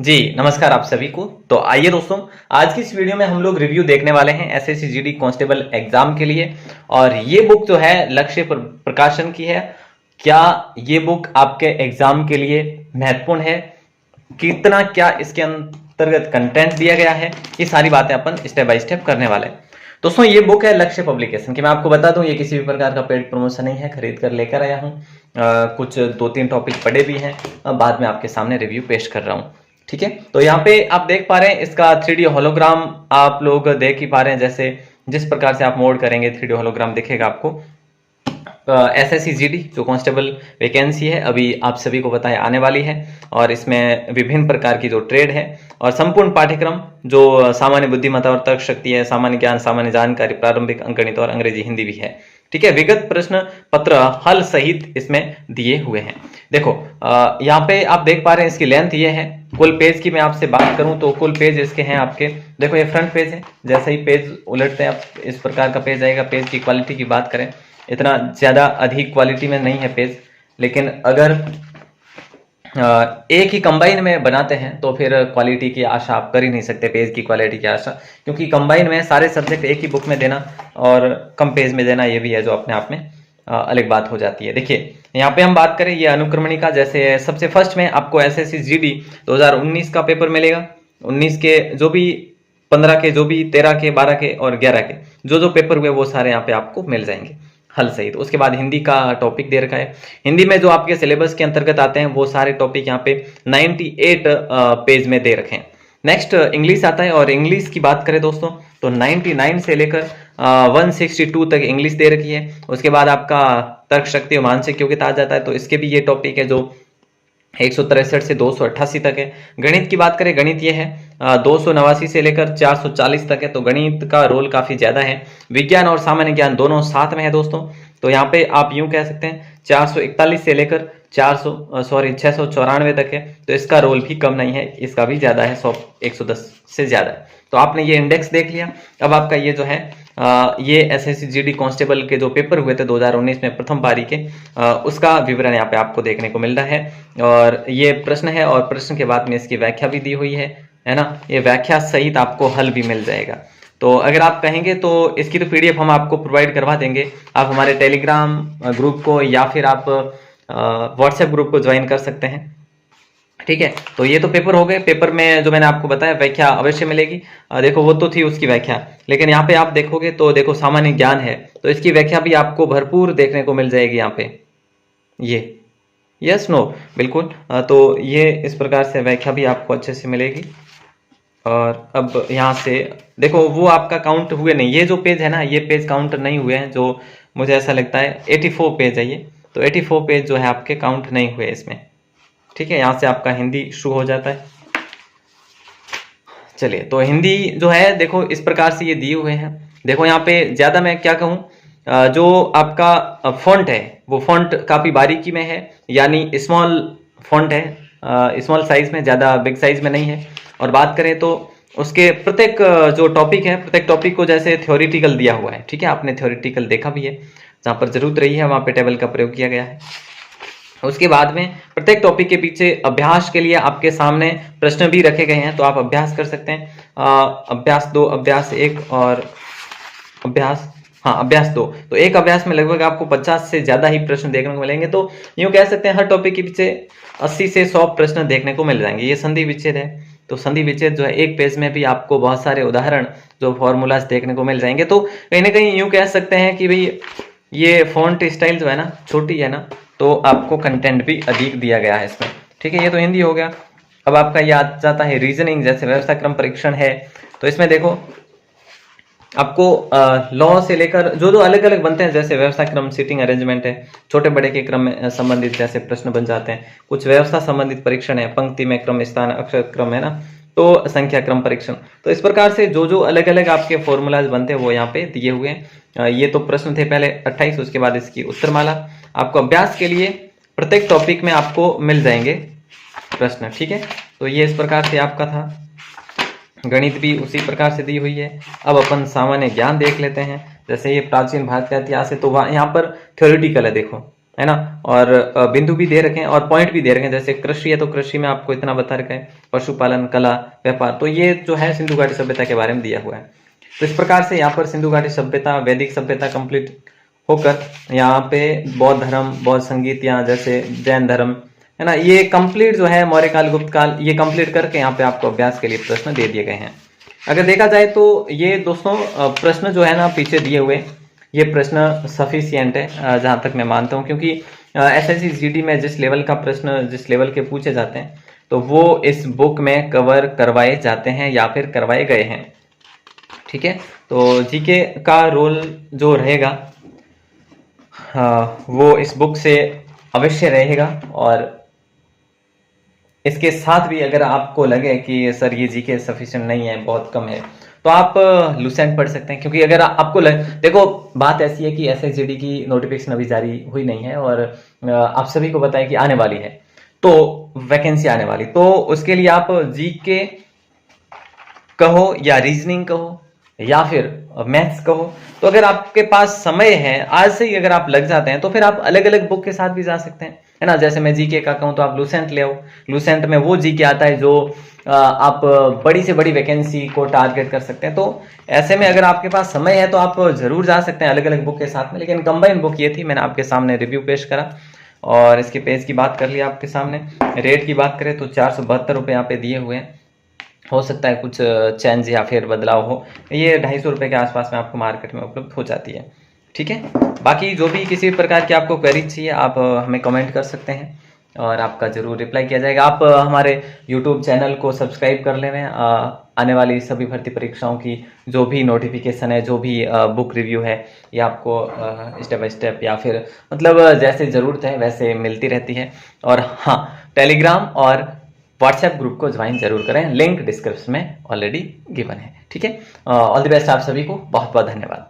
जी नमस्कार आप सभी को। तो आइए दोस्तों, आज की इस वीडियो में हम लोग रिव्यू देखने वाले हैं एसएससी जीडी कांस्टेबल एग्जाम के लिए। और ये बुक जो है लक्ष्य प्रकाशन की है। क्या ये बुक आपके एग्जाम के लिए महत्वपूर्ण है? कितना क्या इसके अंतर्गत कंटेंट दिया गया है, ये सारी बातें अपन स्टेप बाय स्टेप करने वाले हैं। दोस्तों ये बुक है लक्ष्य पब्लिकेशन की। मैं आपको बता दूं, ये किसी भी प्रकार का पेड प्रमोशन नहीं है, खरीद कर लेकर आया हूं। कुछ 2-3 टॉपिक पढ़े भी हैं, बाद में आपके सामने रिव्यू पेश कर रहा हूं। ठीक है, तो यहाँ पे आप देख पा रहे हैं इसका 3D होलोग्राम आप लोग देख ही पा रहे हैं। जैसे जिस प्रकार से आप मोड करेंगे 3D होलोग्राम दिखेगा आपको। एसएससी जीडी जो कांस्टेबल वैकेंसी है अभी आप सभी को बताए आने वाली है, और इसमें विभिन्न प्रकार की जो ट्रेड है और संपूर्ण पाठ्यक्रम जो सामान्य बुद्धिमत्ता और तर्क शक्ति है, सामान्य ज्ञान, सामान्य जानकारी, प्रारंभिक अंकगणित और अंग्रेजी हिंदी भी है। ठीक है, विगत प्रश्न पत्र हल सहित इसमें दिए हुए हैं। देखो यहाँ पे आप देख पा रहे हैं इसकी लेंथ ये है। कुल पेज की मैं आपसे बात करूं तो कुल पेज इसके हैं आपके, देखो ये फ्रंट पेज है। जैसे ही पेज उलटते हैं आप इस प्रकार का पेज आएगा। पेज की क्वालिटी की बात करें, इतना ज्यादा अधिक क्वालिटी में नहीं है पेज, लेकिन अगर एक ही कंबाइन में बनाते हैं तो फिर क्वालिटी की आशा आप कर ही नहीं सकते, पेज की क्वालिटी की आशा। क्योंकि कंबाइन में सारे सब्जेक्ट एक ही बुक में देना और कम पेज में देना, ये भी है जो अपने आप में अलग बात हो जाती है। देखिए यहाँ पे हम बात करें ये अनुक्रमणिका, जैसे सबसे फर्स्ट में आपको एसएससी जीडी 2019 का पेपर मिलेगा। 19 के जो भी, 15 के जो भी, 13 के, 12 के और 11 के जो पेपर हुए वो सारे यहाँ पे आपको मिल जाएंगे हल सहित। उसके बाद हिंदी का टॉपिक दे रखा है। हिंदी में जो आपके सिलेबस के अंतर्गत आते हैं वो सारे टॉपिक यहाँ पे 98 पेज में दे रखे हैं। नेक्स्ट इंग्लिश आता है, और इंग्लिश की बात करें दोस्तों तो 99 से लेकर 162 तक इंग्लिश दे रखी है। उसके बाद आपका तर्क शक्ति और मानसिक योग्यता आ जाता है, तो इसके भी ये टॉपिक है जो 163 से 288 तक है। गणित की बात करें, गणित ये है 289 से लेकर 440 तक है, तो गणित का रोल काफी ज्यादा है। विज्ञान और सामान्य ज्ञान दोनों साथ में है दोस्तों, तो यहाँ पे आप यूं कह सकते हैं 441 से लेकर 694 तक है, तो इसका रोल भी कम नहीं है, इसका भी ज्यादा है, 110 से ज्यादा है। तो आपने ये इंडेक्स देख लिया। अब आपका ये जो है ये एसएससी जीडी कांस्टेबल के जो पेपर हुए थे 2019 में प्रथम पारी के, उसका विवरण यहाँ पे आपको देखने को मिल रहा है। और ये प्रश्न है, और प्रश्न के बाद में इसकी व्याख्या भी दी हुई है ना। ये व्याख्या सहित आपको हल भी मिल जाएगा। तो अगर आप कहेंगे तो इसकी तो पीडीएफ हम आपको प्रोवाइड करवा देंगे। आप हमारे टेलीग्राम ग्रुप को या फिर आप व्हाट्सएप ग्रुप को ज्वाइन कर सकते हैं। ठीक है, तो ये तो पेपर हो गए। पेपर में जो मैंने आपको बताया व्याख्या अवश्य मिलेगी। देखो वो तो थी उसकी व्याख्या, लेकिन यहाँ पे आप देखोगे तो देखो सामान्य ज्ञान है, तो इसकी व्याख्या भी आपको भरपूर देखने को मिल जाएगी यहाँ पे। ये यस नो बिल्कुल, तो ये इस प्रकार से व्याख्या भी आपको अच्छे से मिलेगी। और अब यहाँ से देखो वो आपका काउंट हुए नहीं, ये जो पेज है ना ये पेज काउंट नहीं हुए हैं, जो मुझे ऐसा लगता है 84 पेज है ये, तो 84 पेज जो है आपके काउंट नहीं हुए इसमें। ठीक है, यहाँ से आपका हिंदी शुरू हो जाता है। चलिए, तो हिंदी जो है देखो इस प्रकार से ये दिए हुए हैं। देखो यहाँ पे ज्यादा मैं क्या कहूँ, जो आपका फॉन्ट है वो फॉन्ट काफी बारीकी में है, यानी स्मॉल फॉन्ट है, स्मॉल साइज में, ज्यादा बिग साइज में नहीं है। और बात करें तो उसके प्रत्येक जो टॉपिक है, प्रत्येक टॉपिक को जैसे थ्योरेटिकल दिया हुआ है। ठीक है, आपने थ्योरेटिकल देखा भी है, जहां पर जरूरत रही है वहां पे टेबल का प्रयोग किया गया है। उसके बाद में प्रत्येक टॉपिक के पीछे अभ्यास के लिए आपके सामने प्रश्न भी रखे गए हैं, तो आप अभ्यास कर सकते हैं। अभ्यास 2, अभ्यास 1 और अभ्यास 2। तो एक अभ्यास में लगभग आपको 50 से ज्यादा ही प्रश्न देखने को मिलेंगे। तो यूं कह सकते हैं हर टॉपिक के पीछे 80 से 100 प्रश्न देखने को मिल जाएंगे। ये संधि विच्छेद है, तो संधि विच्छेद जो है एक पेज में भी आपको बहुत सारे उदाहरण जो फॉर्मूलाज देखने को मिल जाएंगे। तो कहीं ना कहीं यूं कह सकते हैं कि भाई ये फॉन्ट स्टाइल जो है ना छोटी है ना, तो आपको कंटेंट भी अधिक दिया गया है इसमें। ठीक है, ये तो हिंदी हो गया। अब आपका ये आ जाता है रीजनिंग, जैसे व्यवस्था क्रम परीक्षण है, तो इसमें देखो आपको लॉ से लेकर जो अलग अलग बनते हैं, जैसे व्यवस्था क्रम, सीटिंग अरेंजमेंट है, छोटे बड़े के क्रम में संबंधित जैसे प्रश्न बन जाते हैं। कुछ व्यवस्था संबंधित परीक्षण है, पंक्ति में क्रम, स्थान, अक्षर क्रम है ना, तो संख्या क्रम परीक्षण। तो इस प्रकार से जो अलग अलग आपके फॉर्मूलाज बनते हैं वो यहाँ पे दिए हुए हैं। ये तो प्रश्न थे पहले 28, उसके बाद इसकी उत्तरमाला। आपको अभ्यास के लिए प्रत्येक टॉपिक में आपको मिल जाएंगे प्रश्न। ठीक है, तो ये इस प्रकार से आपका था। गणित भी उसी प्रकार से दी हुई है। अब अपन सामान्य ज्ञान देख लेते हैं। जैसे ये प्राचीन भारत का इतिहास है, तो यहाँ पर थ्योरेटिकल है देखो, है ना। और बिंदु भी दे रखे हैं और पॉइंट भी दे रखे हैं, जैसे कृषि है तो कृषि में आपको इतना बता रखा है, पशुपालन, कला, व्यापार, तो ये जो है सिंधु घाटी सभ्यता के बारे में दिया हुआ है। तो इस प्रकार से यहाँ पर सिंधु घाटी सभ्यता, वैदिक सभ्यता कंप्लीट होकर यहाँ पे बौद्ध धर्म, बौद्ध संगीत, यहाँ जैसे जैन धर्म, है ना, ये कंप्लीट जो है मौर्य काल, गुप्त काल, ये कंप्लीट करके यहाँ पे आपको अभ्यास के लिए प्रश्न दे दिए गए हैं। अगर देखा जाए तो ये दोस्तों प्रश्न जो है ना पीछे दिए हुए, ये प्रश्न सफिशियंट है जहां तक मैं मानता हूं, क्योंकि एसएससी जीडी में जिस लेवल का प्रश्न, जिस लेवल के पूछे जाते हैं, तो वो इस बुक में कवर करवाए जाते हैं या फिर करवाए गए हैं। ठीक है, तो जीके का रोल जो रहेगा वो इस बुक से अवश्य रहेगा। और इसके साथ भी अगर आपको लगे कि सर ये जीके सफिशिएंट नहीं है, बहुत कम है, तो आप लुसेंट पढ़ सकते हैं। क्योंकि अगर आपको देखो बात ऐसी है कि एसएसजीडी की नोटिफिकेशन अभी जारी हुई नहीं है और आप सभी को बताएं कि आने वाली है, तो वैकेंसी आने वाली, तो उसके लिए आप जीके कहो या रीजनिंग कहो या फिर मैथ्स कहो, तो अगर आपके पास समय है आज से ही अगर आप लग जाते हैं तो फिर आप अलग अलग बुक के साथ भी जा सकते हैं, है ना। जैसे मैं जीके का कहूँ तो आप लुसेंट ले आओ, लुसेंट में वो जीके आता है जो आप बड़ी से बड़ी वैकेंसी को टारगेट कर सकते हैं। तो ऐसे में अगर आपके पास समय है तो आप जरूर जा सकते हैं अलग अलग बुक के साथ में। लेकिन कंबाइन बुक ये थी, मैंने आपके सामने रिव्यू पेश करा और इसके पेज की बात कर ली आपके सामने। रेट की बात करें तो 472 रुपये यहाँ पे दिए हुए हैं, हो सकता है कुछ चेंज या फिर बदलाव हो, ये 250 रुपये के आसपास में आपको मार्केट में उपलब्ध हो जाती है। ठीक है, बाकी जो भी किसी प्रकार की आपको क्वेरी चाहिए आप हमें कमेंट कर सकते हैं और आपका जरूर रिप्लाई किया जाएगा। आप हमारे यूट्यूब चैनल को सब्सक्राइब कर लें, आने वाली सभी भर्ती परीक्षाओं की जो भी नोटिफिकेशन है, जो भी बुक रिव्यू है, ये आपको स्टेप बाय स्टेप या फिर मतलब जैसे ज़रूरत है वैसे मिलती रहती है। और हाँ, टेलीग्राम और व्हाट्सएप ग्रुप को ज्वाइन जरूर करें, लिंक डिस्क्रिप्शन में ऑलरेडी गिवन है। ठीक है, ऑल द बेस्ट आप सभी को, बहुत बहुत धन्यवाद।